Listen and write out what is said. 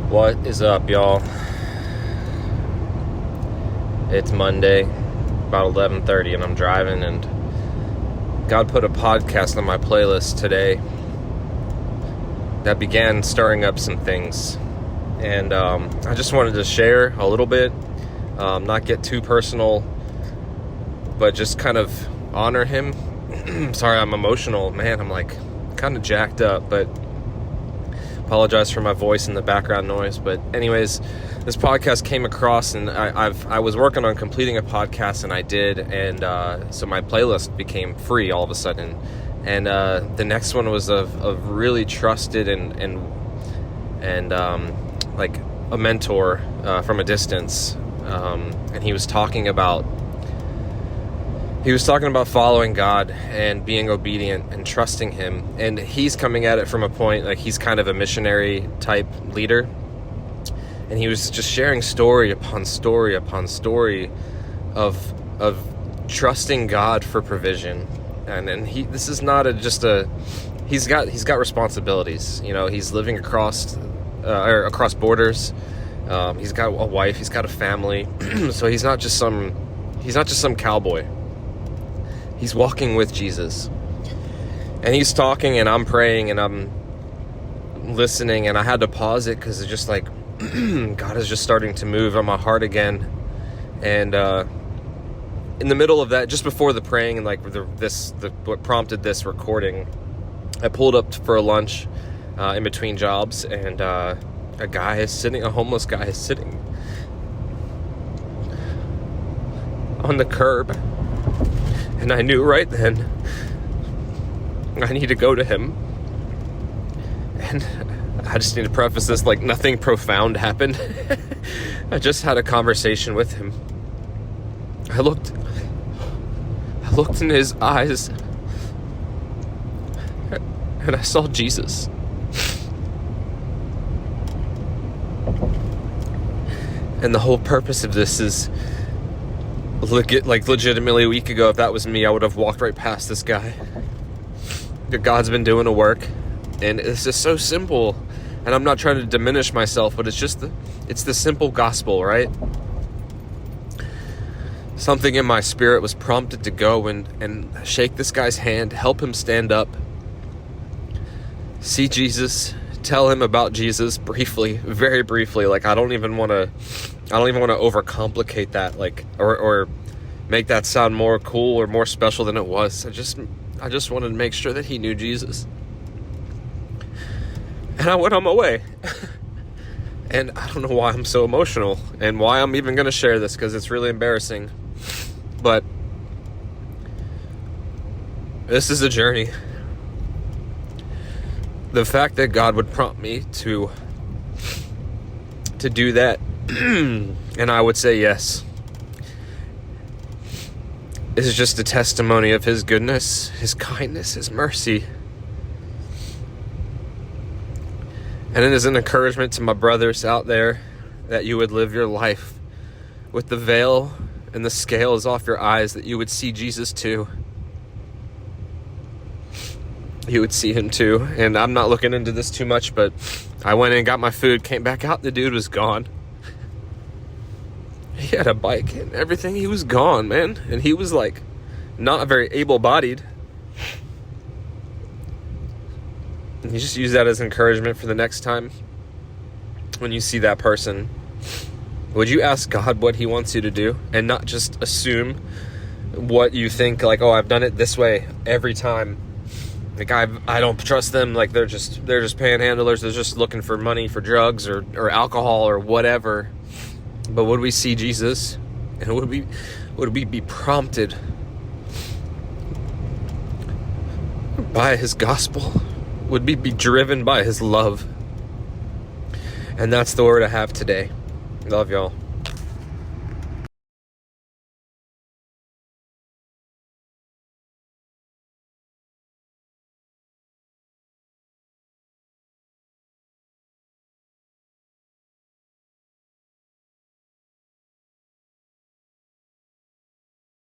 What is up, y'all? It's Monday, about 11:30, and I'm driving, and God put a podcast on my playlist today that began stirring up some things. And I just wanted to share a little bit, not get too personal, but just kind of honor him. Sorry, I'm emotional, man. I'm like kind of jacked up, but apologize for my voice and the background noise. But anyways, this podcast came across, and I was working on completing a podcast, and I did, and so my playlist became free all of a sudden. And the next one was of really trusted and like a mentor from a distance, and he was talking about following God and being obedient and trusting him. And he's coming at it from a point, like he's kind of a missionary type leader. And he was just sharing story upon story upon story of trusting God for provision. And this is not he's got responsibilities. You know, he's living across borders. He's got a wife, he's got a family. So he's not just some cowboy. He's walking with Jesus, and he's talking, and I'm praying, and I'm listening, and I had to pause it because it's just like God is just starting to move on my heart again. And in the middle of that, just before the praying and like what prompted this recording, I pulled up for a lunch in between jobs, and a homeless guy is sitting on the curb. And I knew right then I need to go to him. And I just need to preface this, like, nothing profound happened. I just had a conversation with him. I looked in his eyes, and I saw Jesus. And the whole purpose of this is, legitimately a week ago, if that was me, I would have walked right past this guy. God's been doing a work, and it's just so simple. And I'm not trying to diminish myself, but it's the simple gospel, right? Something in my spirit was prompted to go and shake this guy's hand, help him stand up, see Jesus, tell him about Jesus briefly, very briefly. Like, I don't even want to overcomplicate that, like, or make that sound more cool or more special than it was. I just wanted to make sure that he knew Jesus. And I went on my way. And I don't know why I'm so emotional and why I'm even going to share this, because it's really embarrassing. But this is a journey. The fact that God would prompt me to do that, and I would say yes, is just a testimony of his goodness, his kindness, his mercy. And it is an encouragement to my brothers out there that you would live your life with the veil and the scales off your eyes, that you would see Jesus too. You would see him too. And I'm not looking into this too much, but I went in and got my food, came back out, the dude was gone. He had a bike and everything. He was gone, man. And he was like not very able-bodied. And you just use that as encouragement for the next time when you see that person. Would you ask God what he wants you to do, and not just assume what you think, like, oh, I've done it this way every time. Like, I don't trust them. Like, they're just panhandlers. They're just looking for money for drugs or alcohol or whatever. But would we see Jesus, and would we be prompted by his gospel? Would we be driven by his love? And that's the word I have today. Love y'all.